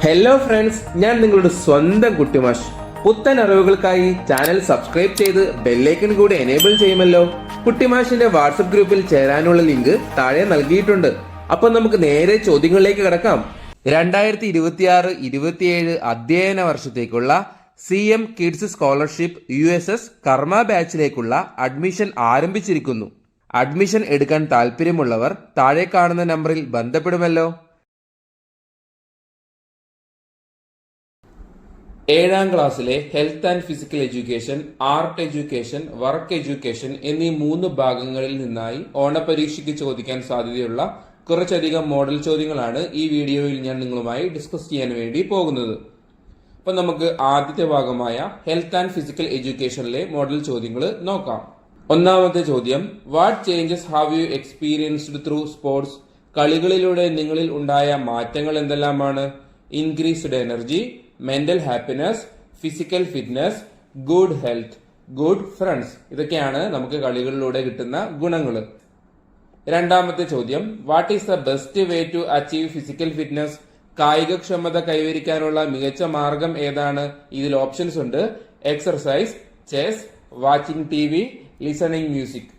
Hello friends, ഞാൻ നിങ്ങളുടെ സ്വന്തം കുട്ടിമാഷ്. പുത്തൻ അറിവുകൾക്കായി ചാനൽ സബ്സ്ക്രൈബ് ചെയ്ത് ബെല്ലൈക്കൺ കൂടി എനേബിൾ ചെയ്യുമല്ലോ. കുട്ടിമാഷിന്റെ വാട്സപ്പ് ഗ്രൂപ്പിൽ ചേരാനുള്ള ലിങ്ക് താഴെ നൽകിയിട്ടുണ്ട്. അപ്പൊ നമുക്ക് നേരെ ചോദ്യങ്ങളിലേക്ക് കിടക്കാം. 2026-27 അധ്യയന വർഷത്തേക്കുള്ള CM കിഡ്സ് സ്കോളർഷിപ്പ് USS കർമ്മ ബാച്ചിലേക്കുള്ള അഡ്മിഷൻ ആരംഭിച്ചിരിക്കുന്നു. അഡ്മിഷൻ എടുക്കാൻ താല്പര്യമുള്ളവർ താഴെ കാണുന്ന നമ്പറിൽ ബന്ധപ്പെടുമല്ലോ. 7ാം ക്ലാസ്സിലെ health and physical education, art education, work education എന്നീ 3 ഭാഗങ്ങളിൽ നിന്നായി ഓണപരീക്ഷയ്ക്ക് ചോദിക്കാൻ സാധ്യതയുള്ള കുറച്ചധികം മോഡൽ ചോദ്യങ്ങളാണ് ഈ വീഡിയോയിൽ ഞാൻ നിങ്ങളുമായി ഡിസ്കസ് ചെയ്യാൻ വേണ്ടി പോകുന്നത്. അപ്പൊ നമുക്ക് ആദ്യത്തെ ഭാഗമായ ഹെൽത്ത് ആൻഡ് ഫിസിക്കൽ എഡ്യൂക്കേഷനിലെ മോഡൽ ചോദ്യങ്ങൾ നോക്കാം. ഒന്നാമത്തെ ചോദ്യം, what changes have you experienced through sports? കളികളിലൂടെ നിങ്ങളിൽ ഉണ്ടായ മാറ്റങ്ങൾ എന്തെല്ലാമാണ്? Increased energy, mental happiness, physical fitness, good health, good friends. ഇതൊക്കെയാണ് നമുക്ക് കളികളിലൂടെ കിട്ടുന്ന ഗുണങ്ങൾ. രണ്ടാമത്തെ ചോദ്യം, what is the best way to achieve physical fitness? കായികക്ഷമത കൈവരിക്കാനുള്ള മികച്ച മാർഗം ഏതാണ്? ഇതിൽ ഓപ്ഷൻസ് ഉണ്ട്: exercise, chess, watching TV, listening music.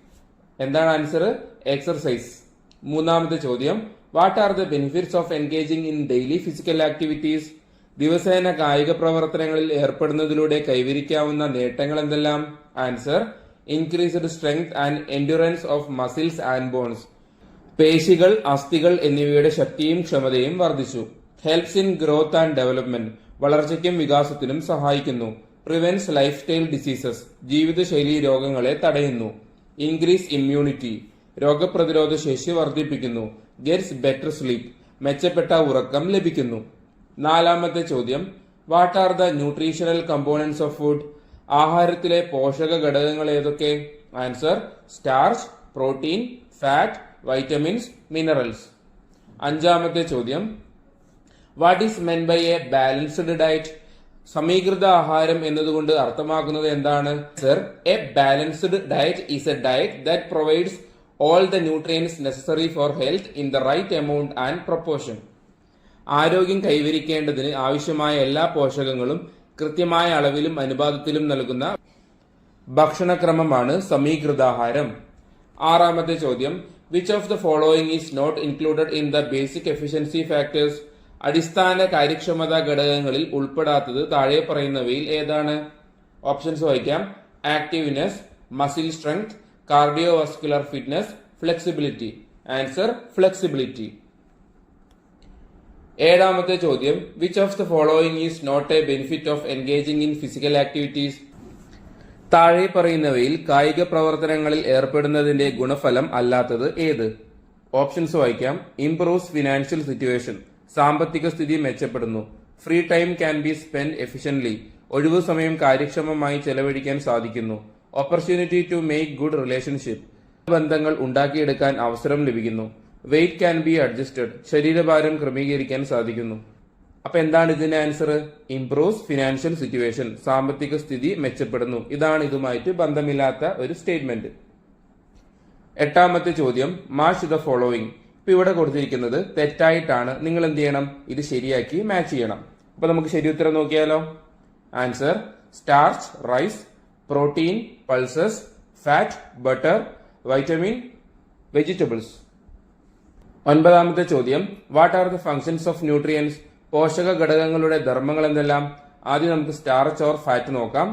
എന്താണ് ആൻസർ? എക്സർസൈസ്. മൂന്നാമത്തെ ചോദ്യം, what are the benefits of engaging in daily physical activities? ദിവസേന കായിക പ്രവർത്തനങ്ങളിൽ ഏർപ്പെടുന്നതിലൂടെ കൈവരിക്കാവുന്ന നേട്ടങ്ങൾ എന്തെല്ലാം? Answer: increased strength and endurance of muscles and bones. പേശികൾ, അസ്ഥികൾ എന്നിവയുടെ ശക്തിയും ക്ഷമതയും വർദ്ധിച്ചു. Helps in growth and development. വളർച്ചയ്ക്കും വികാസത്തിനും സഹായിക്കുന്നു. Prevents life style diseases. ജീവിതശൈലി രോഗങ്ങളെ തടയുന്നു. Increase immunity. രോഗപ്രതിരോധ ശേഷി വർദ്ധിപ്പിക്കുന്നു. Gets better sleep. മെച്ചപ്പെട്ട ഉറക്കം ലഭിക്കുന്നു. നാലാമത്തെ ചോദ്യം, what are the nutritional components of food? ആഹാരത്തിലെ പോഷക ഘടകങ്ങൾ ഏതൊക്കെ? Answer: starch, protein, fat, vitamins, minerals. അഞ്ചാമത്തെ ചോദ്യം, what is meant by a balanced diet? സമീകൃത ആഹാരം എന്നതുകൊണ്ട് അർത്ഥമാക്കുന്നത് എന്താണ്? Sir, a balanced diet is a diet that provides all the nutrients necessary for health in the right amount and proportion. ആരോഗ്യം കൈവരിക്കേണ്ടതിന് ആവശ്യമായ എല്ലാ പോഷകങ്ങളും കൃത്യമായ അളവിലും അനുപാതത്തിലും നൽകുന്ന ഭക്ഷണക്രമമാണ് സമീകൃതാഹാരം. ആറാമത്തെ ചോദ്യം, which of the following is not included in the basic efficiency factors? അടിസ്ഥാന കാര്യക്ഷമതാ ഘടകങ്ങളിൽ ഉൾപ്പെടാത്തത് താഴെ പറയുന്നവയിൽ ഏതാണ്? ഓപ്ഷൻസ് വായിക്കാം: activeness, muscle strength, cardiovascular fitness, flexibility. Answer: flexibility. ഏഴാമത്തെ ചോദ്യം, which of the following is not a benefit of engaging in physical activities? താഴെ പറയുന്നവയിൽ കായിക പ്രവർത്തനങ്ങളിൽ ഏർപ്പെടുന്നതിന്റെ ഗുണഫലം അല്ലാത്തത് ഏത്? ഓപ്ഷൻസ് വായിക്കാം: ഇംപ്രൂവ്സ് ഫിനാൻഷ്യൽ സിറ്റുവേഷൻ. സാമ്പത്തിക സ്ഥിതി മെച്ചപ്പെടുന്നു. Free time can be spend efficiently. ഒഴിവു സമയം കാര്യക്ഷമമായി ചെലവഴിക്കാൻ സാധിക്കുന്നു. Opportunity to make good relationship. ബന്ധങ്ങൾ ഉണ്ടാക്കിയെടുക്കാൻ അവസരം ലഭിക്കുന്നു. Weight can be adjusted. ശരീരഭാരം ക്രമീകരിക്കാൻ സാധിക്കുന്നു. അപ്പൊ എന്താണ് ഇതിന്റെ ആൻസർ? Improves financial situation. സാമ്പത്തിക സ്ഥിതി മെച്ചപ്പെടുന്നു. ഇതാണ് ഇതുമായിട്ട് ബന്ധമില്ലാത്ത ഒരു സ്റ്റേറ്റ്മെന്റ്. എട്ടാമത്തെ ചോദ്യം, മാച്ച് ദ ഫോളോയിങ്. ഇപ്പൊ ഇവിടെ കൊടുത്തിരിക്കുന്നത് തെറ്റായിട്ടാണ്. നിങ്ങൾ എന്ത് ചെയ്യണം? ഇത് ശരിയാക്കി മാച്ച് ചെയ്യണം. അപ്പൊ നമുക്ക് ശരി ഉത്തരം നോക്കിയാലോ. Answer: starch, rice, protein, pulses, fat, butter, vitamin, vegetables. ഒൻപതാമത്തെ ചോദ്യം, what are the functions of nutrients? പോഷക ഘടകങ്ങളുടെ ധർമ്മങ്ങൾ എന്തെല്ലാം? ആദ്യം നമുക്ക് സ്റ്റാർച്ച് ഓർ ഫാറ്റ് നോക്കാം.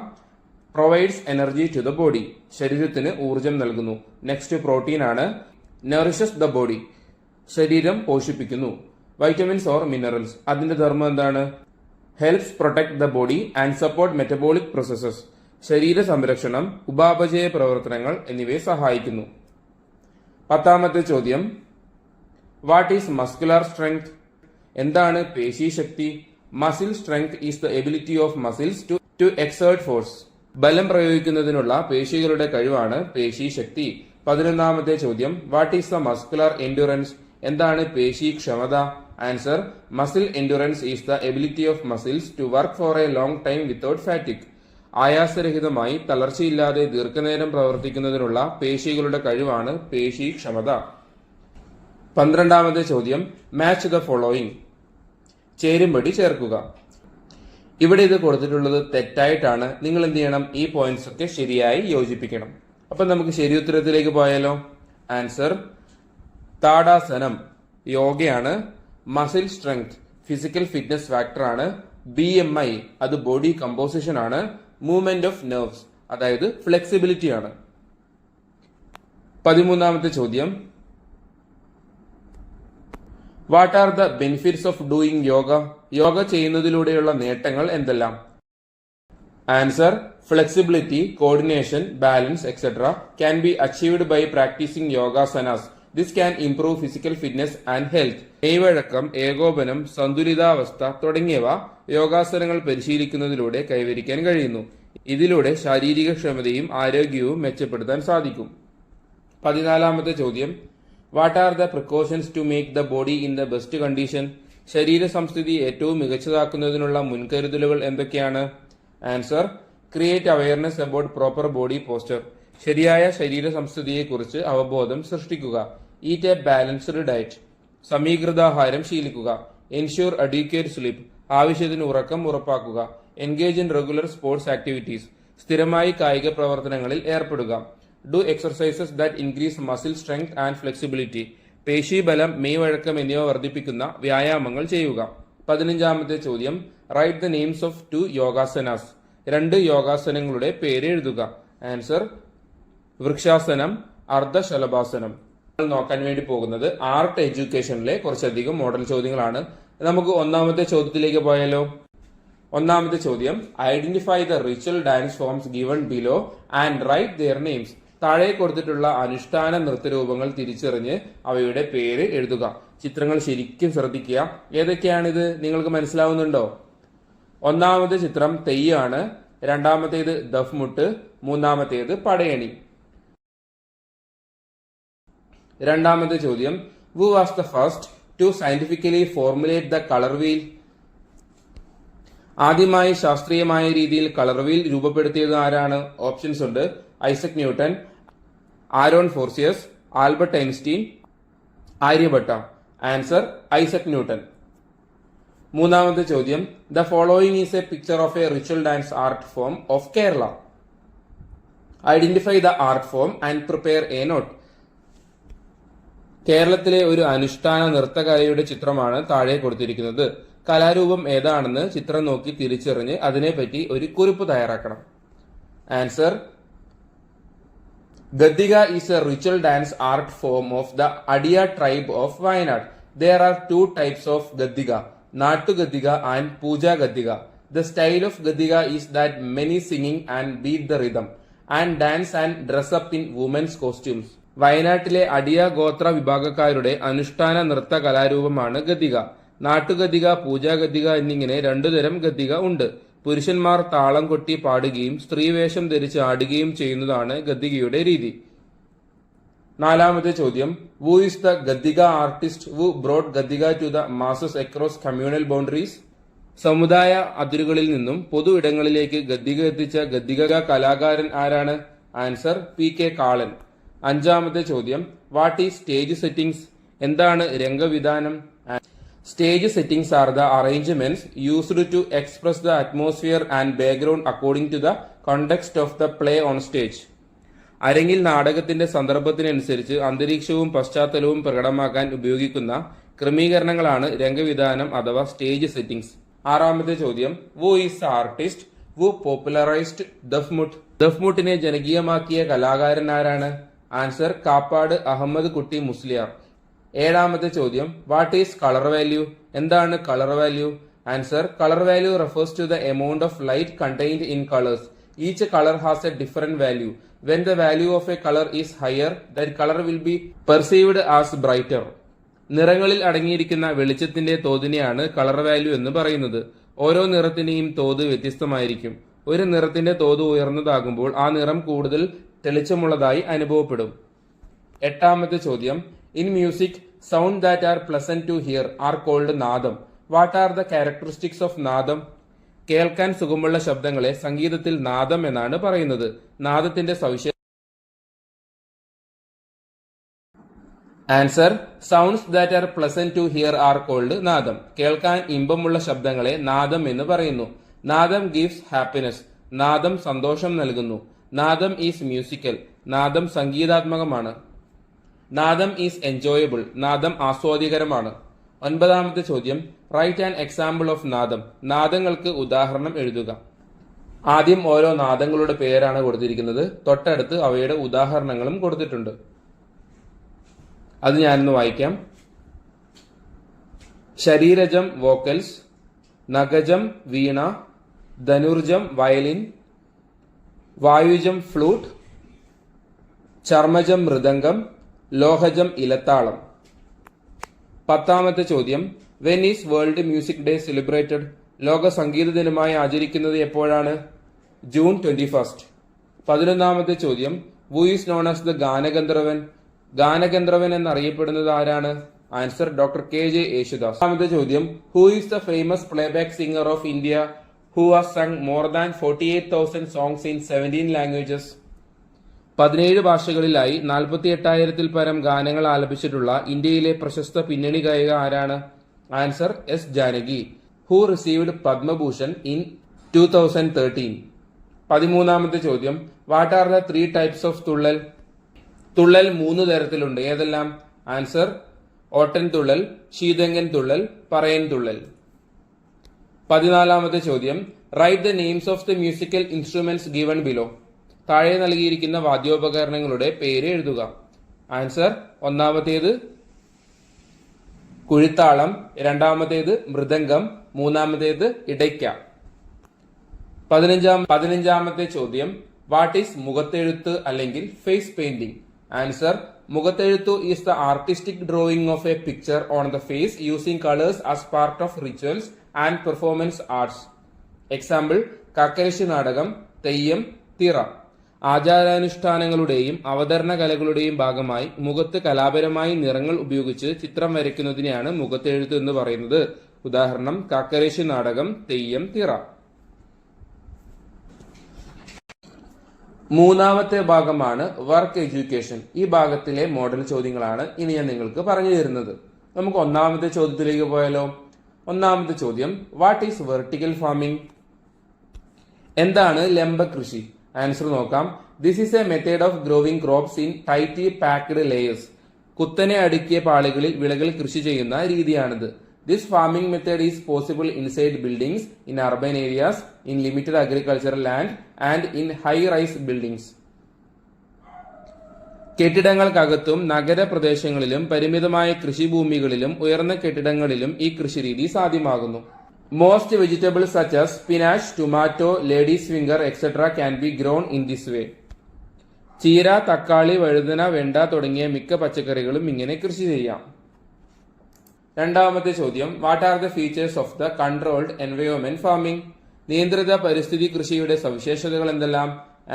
Provides energy to the body. ശരീരത്തിന് ഊർജം നൽകുന്നു. നെക്സ്റ്റ് പ്രോട്ടീൻ ആണ്. Nourishes the body. ശരീരം പോഷിപ്പിക്കുന്നു. Vitamins or minerals. അതിന്റെ ധർമ്മം എന്താണ്? Helps protect the body and support metabolic processes. ശരീര സംരക്ഷണം, ഉപാപചയ പ്രവർത്തനങ്ങൾ എന്നിവയെ സഹായിക്കുന്നു. പത്താമത്തെ ചോദ്യം, വാട്ട് ഈസ് മസ്കുലർ സ്ട്രെങ്ത്? എന്താണ് പേശീശക്തി? Muscle strength is the ability of muscles to exert force. ബലം പ്രയോഗിക്കുന്നതിനുള്ള പേശികളുടെ കഴിവാണ് പേശീശക്തി. 11ാമത്തെ ചോദ്യം, what is the muscular endurance? എന്താണ് പേശി ക്ഷമത? Answer: muscle endurance is the ability of muscles to work for a long time without fatigue. ആയാസരഹിതമായി തളർച്ചയില്ലാതെ ദീർഘനേരം പ്രവർത്തിക്കുന്നതിനുള്ള പേശികളുടെ കഴിവാണ് പേശി ക്ഷമത. 12ാമത്തെ ചോദ്യം, മാച്ച് ദ ഫോളോയിങ്. ചേരുംപടി ചേർക്കുക. ഇവിടെ ഇത് കൊടുത്തിട്ടുള്ളത് തെറ്റായിട്ടാണ്. നിങ്ങൾ എന്ത് ചെയ്യണം? ഈ പോയിന്റ്സ് ഒക്കെ ശരിയായി യോജിപ്പിക്കണം. അപ്പൊ നമുക്ക് ശരി ഉത്തരത്തിലേക്ക് പോയാലോ? ആൻസർ താടാസനം യോഗയാണ്. Muscle strength physical fitness factor ആണ്. BMI അത് ബോഡി കമ്പോസിഷൻ ആണ്. മൂവ്മെന്റ് ഓഫ് നെർവ്സ് അതായത് ഫ്ലെക്സിബിലിറ്റി ആണ്. 13ാമത്തെ ചോദ്യം, what are the benefits of doing yoga? Yoga ചെയ്യുന്നതിലൂടെയുള്ള നേട്ടങ്ങൾ എന്തെല്ലാം? Answer flexibility, coordination, balance etcetera can be achieved by practising yogasanas. This can improve physical fitness and health. മെയ്വഴക്കം, ഏകോപനം, സന്തുലിതാവസ്ഥ തുടങ്ങിയവ യോഗാസനങ്ങൾ പരിശീലിക്കുന്നതിലൂടെ കൈവരിക്കാൻ കഴിയുന്നു. ഇതിലൂടെ ശാരീരിക ക്ഷമതയും ആരോഗ്യവും മെച്ചപ്പെടുത്താൻ സാധിക്കും. 14ാമത്തെ ചോദ്യം, what are the precautions to make the body in the best condition? ശരീര സംസ്ഥിതി ഏറ്റവും മികച്ചതാക്കുന്നതിനുള്ള മുൻകരുതലുകൾ എന്തൊക്കെയാണ്? Answer create awareness about proper body posture. ശരിയായ ശരീര സംസ്ഥിതിയെക്കുറിച്ച് അവബോധം സൃഷ്ടിക്കുക. Eat a balanced diet. സമീകൃതാഹാരം ശീലിക്കുക. Ensure adequate sleep. ആവശ്യത്തിന് ഉറക്കം ഉറപ്പാക്കുക. Engage in regular sports activities. സ്ഥിരമായി കായിക പ്രവർത്തനങ്ങളിൽ ഏർപ്പെടുക. Do exercises that increase muscle strength and flexibility. പേശീബലം, മെയ്വഴക്കം എന്നിവ വർദ്ധിപ്പിക്കുന്ന വ്യായാമങ്ങൾ ചെയ്യുക. 15ാമത്തെ ചോദ്യം, write the names of 2 yogasanas. 2 യോഗാസനങ്ങളുടെ പേര് എഴുതുക. ആൻസർ വൃക്ഷാസനം, അർദ്ധശലഭാസനം. നോക്കാൻ വേണ്ടി പോകുന്നത് ആർട്ട് എഡ്യൂക്കേഷനിലെ കുറച്ചധികം മോഡൽ ചോദ്യങ്ങളാണ്. നമുക്ക് 1ാമത്തെ ചോദ്യത്തിലേക്ക് പോയാലോ? 1ാമത്തെ ചോദ്യം, identify the ritual dance forms given below and write their names. താഴെ കൊടുത്തിട്ടുള്ള അനുഷ്ഠാന നൃത്തരൂപങ്ങൾ തിരിച്ചറിഞ്ഞ് അവയുടെ പേര് എഴുതുക. ചിത്രങ്ങൾ ശരിക്കും ശ്രദ്ധിക്കുക. ഏതൊക്കെയാണിത് നിങ്ങൾക്ക് മനസ്സിലാവുന്നുണ്ടോ? 1ാമത്തെ ചിത്രം തെയ്യാണ്. 2ാമത്തേത് ദഫ്മുട്ട്. 3ാമത്തേത് പടയണി. 2ാമത്തെ ചോദ്യം, who was the first to scientifically formulate the colour wheel? ആദ്യമായി ശാസ്ത്രീയമായ രീതിയിൽ കളർ വീൽ രൂപപ്പെടുത്തിയത് ആരാണ്? ഓപ്ഷൻസ് ഉണ്ട്. Isaac Newton, Aaron Forsius, Albert Einstein, Aryabhata. Answer Isaac Newton. 3ാമത്തെ ചോദ്യം, the following is a picture of a ritual dance art form of Kerala. Identify the art form and prepare a note. കേരളത്തിലെ ഒരു അനുഷ്ഠാന നൃത്തകലയുടെ ചിത്രമാണ് താഴെ കൊടുത്തിരിക്കുന്നത്. കലാരൂപം ഏതാണെന്ന് ചിത്രം നോക്കി തിരിച്ചറിഞ്ഞ് അതിനെപ്പറ്റി ഒരു കുറിപ്പ് തയ്യാറാക്കണം. Answer Gaddika is a ritual dance art form of the Adiya tribe of Wayanad. There are 2 types of Gaddiga, Nattu Gaddiga and Puja Gaddiga. The style of Gaddiga is that many singing and beat the rhythm and dance and dress up in women's costumes. വയനാട്ടിലെ അടിയ ഗോത്ര വിഭാഗക്കാരുടെ അനുഷ്ഠാന നൃത്ത കലാരൂപമാണ് ഗദ്ദിക. നാട്ടുഗദ്ദിക, പൂജാ ഗദ്ദിക എന്നിങ്ങനെ 2 തരം ഗദ്ദിക ഉണ്ട്. പുരുഷന്മാർ താളം കൊട്ടി പാടുകയും സ്ത്രീവേഷം ധരിച്ച് ആടുകയും ചെയ്യുന്നതാണ് ഗദ്ദികയുടെ രീതി. 4ാമത്തെ ചോദ്യം, who is the Gaddiga artist who brought Gaddiga to the masses across communal boundaries? സമുദായ അതിരുകളിൽ നിന്നും പൊതു ഇടങ്ങളിലേക്ക് ഗദ്ദിക എത്തിച്ച ഗദ്ദിക കലാകാരൻ ആരാണ്? ആൻസർ PK കാളൻ. 5ാമത്തെ ചോദ്യം, വാട്ട് ഈസ് സ്റ്റേജ് സെറ്റിംഗ്സ്? എന്താണ് രംഗവിധാനം? Stage settings are the arrangements used to express the atmosphere and background according to the context of the play on stage. അരങ്ങിൽ നാടകത്തിന്റെ സന്ദർഭത്തിനനുസരിച്ച് അന്തരീക്ഷവും പശ്ചാത്തലവും പ്രകടമാക്കാൻ ഉപയോഗിക്കുന്ന ക്രമീകരണങ്ങളാണ് രംഗവിധാനം അഥവാ സ്റ്റേജ് സെറ്റിംഗ്സ്. 6ാമത്തെ ചോദ്യം, who is the artist who popularised Duffmuttu? ദഫ്മുട്ടിനെ ജനകീയമാക്കിയ കലാകാരൻ ആരാണ്? ആൻസർ കാപ്പാട് അഹമ്മദ് കുട്ടി മുസ്ലിയാർ. 7ാമത്തെ ചോദ്യം, വാട്ട് ഈസ് കളർ വാല്യൂ? എന്താണ് colour value? Answer colour value refers to the amount of light contained in colours. Each colour has a different value. When the value of a color is higher, that color will be perceived as brighter. നിറങ്ങളിൽ അടങ്ങിയിരിക്കുന്ന വെളിച്ചത്തിന്റെ തോതിനെയാണ് colour value എന്ന് പറയുന്നത്. ഓരോ നിറത്തിന്റെയും തോത് വ്യത്യസ്തമായിരിക്കും. ഒരു നിറത്തിന്റെ തോത് ഉയർന്നതാകുമ്പോൾ ആ നിറം കൂടുതൽ തെളിച്ചമുള്ളതായി അനുഭവപ്പെടും. 8ാമത്തെ ചോദ്യം, in music sound that are pleasant to hear are called nadam. What are the characteristics of nadam? കേൾക്കാൻ സുഖമുള്ള ശബ്ദങ്ങളെ സംഗീതത്തിൽ നാദം എന്നാണ് പറയുന്നത്. നാദത്തിന്റെ സവിശേഷ answer sounds that are pleasant to hear are called നാദം. കേൾക്കാൻ ഇമ്പമുള്ള ശബ്ദങ്ങളെ നാദം എന്ന് പറയുന്നു. നാദം ഗീവ്സ് ഹാപ്പിനെസ്. നാദം സന്തോഷം നൽകുന്നു. നാദം ഈസ് മ്യൂസിക്കൽ. നാദം സംഗീതാത്മകമാണ്. നാദം ഈസ് എൻജോയബിൾ. നാദം ആസ്വാദികരമാണ്. 9ാമത്തെ ചോദ്യം, റൈറ്റ് ആൻ എക്സാമ്പിൾ ഓഫ് നാദം. നാദങ്ങൾക്ക് ഉദാഹരണം എഴുതുക. ആദ്യം ഓരോ നാദങ്ങളുടെ പേരാണ് കൊടുത്തിരിക്കുന്നത്. തൊട്ടടുത്ത് അവയുടെ ഉദാഹരണങ്ങളും കൊടുത്തിട്ടുണ്ട്. അത് ഞാനൊന്ന് വായിക്കാം. ശരീരജം വോക്കൽസ്, നഗജം വീണ, ധനുർജം വയലിൻ, വായുജം ഫ്ലൂട്ട്, ചർമ്മജം മൃദംഗം, ലോഹജം ഇലത്താളം. 10ാമത്തെ ചോദ്യം, when is world music day celebrated? ലോക സംഗീത ദിനമായി ആചരിക്കുന്നത് എപ്പോഴാണ്? ജൂൺ 21. 11ാമത്തെ ചോദ്യം, who is known as the Ganagandharvan? ഗാനഗന്ധർവൻ എന്നറിയപ്പെടുന്നത് ആരാണ്? Answer doctor KJ Yesudas. 12ാമത്തെ ചോദ്യം, who is the famous playback singer of India who has sung more than 48,000 songs in 17 languages? 17 ഭാഷകളിലായി 48,000-ൽ പരം ഗാനങ്ങൾ ആലപിച്ചിട്ടുള്ള ഇന്ത്യയിലെ പ്രശസ്ത പിന്നണി ഗായിക ആരാണ്? Answer S. Janaki. Who received Padma Bhushan in 2013? 13ാമത്തെ ചോദ്യം, what are the 3 types of thullal? Thullal 3 തരത്തിലുണ്ട്. ഏതെല്ലാം? ആൻസർ ഓട്ടൻ തുള്ളൽ, ശീതങ്കൻ തുള്ളൽ, പറയൻ തുള്ളൽ. 14ാമത്തെ ചോദ്യം, write the names of the musical instruments given below. താഴെ നൽകിയിരിക്കുന്ന വാദ്യോപകരണങ്ങളുടെ പേര് എഴുതുക. ആൻസർ, ഒന്നാമത്തേത് കുഴിത്താളം, രണ്ടാമത്തേത് മൃദംഗം, മൂന്നാമത്തേത് ഇടയ്ക്ക. 15ാമത്തെ ചോദ്യം, വാട്ട് ഈസ് മുഖത്തെഴുത്ത് അല്ലെങ്കിൽ face painting? Answer, Mukhathezhuthu is the artistic drawing of a picture on the face using colours as part of rituals and performance arts. Example, Kakkarissi Nadakam, Theyyam, തിറ. ആചാരാനുഷ്ഠാനങ്ങളുടെയും അവതരണ കലകളുടെയും ഭാഗമായി മുഖത്ത് കലാപരമായി നിറങ്ങൾ ഉപയോഗിച്ച് ചിത്രം വരയ്ക്കുന്നതിനെയാണ് മുഖത്തെഴുത്ത് എന്ന് പറയുന്നത്. ഉദാഹരണം, കാക്കരശ്ശി നാടകം, തെയ്യം, തിറ. 3ാമത്തെ ഭാഗമാണ് വർക്ക് എഡ്യൂക്കേഷൻ. ഈ ഭാഗത്തിലെ മോഡൽ ചോദ്യങ്ങളാണ് ഇനി ഞാൻ നിങ്ങൾക്ക് പറഞ്ഞു തരുന്നത്. നമുക്ക് 1ാമത്തെ ചോദ്യത്തിലേക്ക് പോയാലോ. 1ാമത്തെ ചോദ്യം, വാട്ട് ഈസ് വെർട്ടിക്കൽ ഫാമിംഗ്? എന്താണ് ലംബ കൃഷി? ആൻസർ നോക്കാം. This is a method of growing crops in tightly packed layers. കുത്തനെ അടുക്കിയ പാളികളിൽ വിളകൾ കൃഷി ചെയ്യുന്ന രീതിയാണിത്. This farming method is possible inside buildings, in urban areas, in limited agricultural land and in high rise buildings. കെട്ടിടങ്ങൾക്കകത്തും നഗരപ്രദേശങ്ങളിലും പരിമിതമായ കൃഷിഭൂമികളിലും ഉയർന്ന കെട്ടിടങ്ങളിലും ഈ കൃഷിരീതി സാധ്യമാകുന്നു. Most vegetables such as spinach, tomato, ladies finger etcetera can be grown in this way. ചീര, തക്കാളി, വഴുതന, വെണ്ട തുടങ്ങിയ മിക്ക പച്ചക്കറികളും ഇങ്ങനെ കൃഷി ചെയ്യാം. 2ാമത്തെ ചോദ്യം, what are the features of the controlled environment farming? നിയന്ത്രിത പരിസ്ഥിതി കൃഷിയുടെ സവിശേഷതകൾ എന്തെല്ലാം?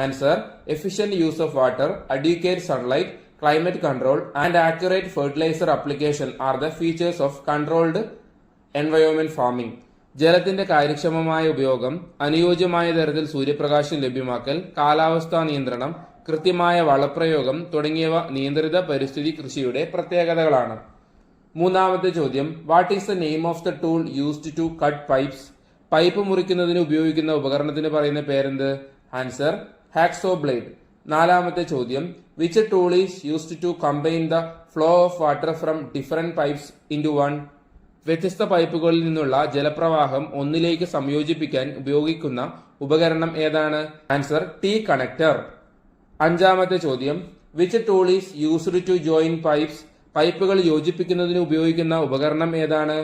Answer, efficient use of water, adequate sunlight, climate control and accurate fertiliser application are the features of controlled environment farming. ജലത്തിന്റെ കാര്യക്ഷമമായ ഉപയോഗം, അനുയോജ്യമായ തരത്തിൽ സൂര്യപ്രകാശം ലഭ്യമാക്കൽ, കാലാവസ്ഥാ നിയന്ത്രണം, കൃത്യമായ വളപ്രയോഗം തുടങ്ങിയവ നിയന്ത്രിത പരിസ്ഥിതി കൃഷിയുടെ പ്രത്യേകതകളാണ്. 3ാമത്തെ ചോദ്യം, what is the name of the tool used to cut pipes? Pipe മുറിക്കുന്നതിന് ഉപയോഗിക്കുന്ന ഉപകരണത്തിന് പറയുന്ന പേരെന്ത്? Answer, hacksaw blade. 4ാമത്തെ ചോദ്യം, which tool is used to combine the flow of water from different pipes into one? വ്യത്യസ്ത പൈപ്പുകളിൽ നിന്നുള്ള ജലപ്രവാഹം ഒന്നിലേക്ക് സംയോജിപ്പിക്കാൻ ഉപയോഗിക്കുന്ന ഉപകരണം ഏതാണ്? Answer, T connector. 5ാമത്തെ ചോദ്യം, which tool is used to join pipes? പൈപ്പുകൾ യോജിപ്പിക്കുന്നതിന് ഉപയോഗിക്കുന്ന ഉപകരണം ഏതാണ്?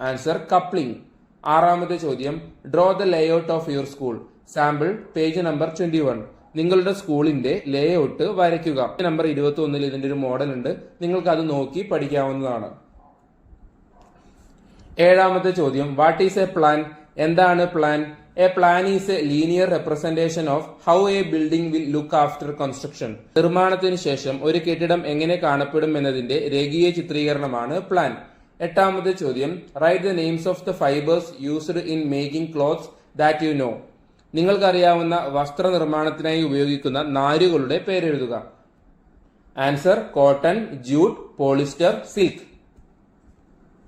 Answer, coupling. 6ാമത്തെ ചോദ്യം, draw the layout of your school. Sample, page number 21. നിങ്ങളുടെ സ്കൂളിന്റെ ലേഔട്ട് വരയ്ക്കുക. നമ്പർ 21 ഇതിന്റെ ഒരു മോഡൽ ഉണ്ട്. നിങ്ങൾക്ക് അത് നോക്കി പഠിക്കാവുന്നതാണ്. 7ാമത്തെ ചോദ്യം, വാട്ട് ഈസ് എ പ്ലാൻ? എന്താണ് plan? A plan is A linear representation of how A building will look after construction. നിർമ്മാണത്തിന് ശേഷം ഒരു കെട്ടിടം എങ്ങനെ കാണപ്പെടും എന്നതിന്റെ രേഖീയ ചിത്രീകരണമാണ് പ്ലാൻ. 8ാമത്തെ ചോദ്യം, write the names of the fibres used in making clothes that you know. നിങ്ങൾക്കറിയാവുന്ന വസ്ത്രനിർമ്മാണത്തിനായി ഉപയോഗിക്കുന്ന നാരുകളുടെ പേരെഴുതുക. Answer cotton, jute, polyester, silk.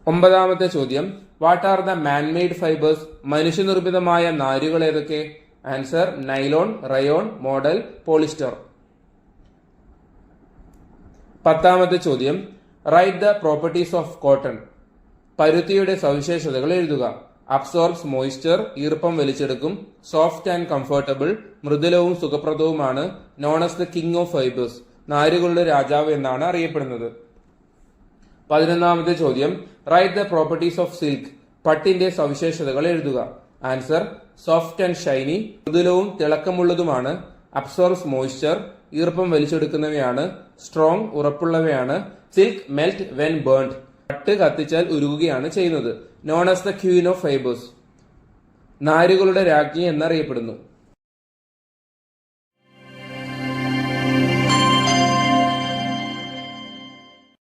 9ാമത്തെ ചോദ്യം, what are the manmade fibres? മനുഷ്യനിർമ്മിതമായ നാരുകൾ ഏതൊക്കെ? Answer nylon, rayon, modal, polyester. 10ാമത്തെ ചോദ്യം, write the properties of cotton. പരുത്തിയുടെ സവിശേഷതകൾ എഴുതുക. അബ്സോർബ്സ് മോയ്സ്ചർ, ഈർപ്പം വലിച്ചെടുക്കും. സോഫ്റ്റ് ആൻഡ് കംഫർട്ടബിൾ, മൃദുലവും സുഖപ്രദവുമാണ്. Known as the king of fibres, നാരുകളുടെ രാജാവ് എന്നാണ് അറിയപ്പെടുന്നത്. 11ാമത്തെ ചോദ്യം, write the properties of silk. പട്ടിന്റെ സവിശേഷതകൾ എഴുതുക. ആൻസർ സോഫ്റ്റ് ആൻഡ് ഷൈനി, മൃദുലവും തിളക്കമുള്ളതുമാണ്. അബ്സോർബ്സ് മോയ്സ്ചർ, ഈർപ്പം വലിച്ചെടുക്കുന്നവയാണ്. സ്ട്രോങ്, ഉറപ്പുള്ളവയാണ്. സിൽക്ക് മെൽറ്റ് വെൻ ബേൺഡ്, പട്ട് കത്തിച്ചാൽ ഉരുകുകയാണ് ചെയ്യുന്നത്. Known as the queen of fibres, നാരുകളുടെ രാജ്ഞി എന്നറിയപ്പെടുന്നു.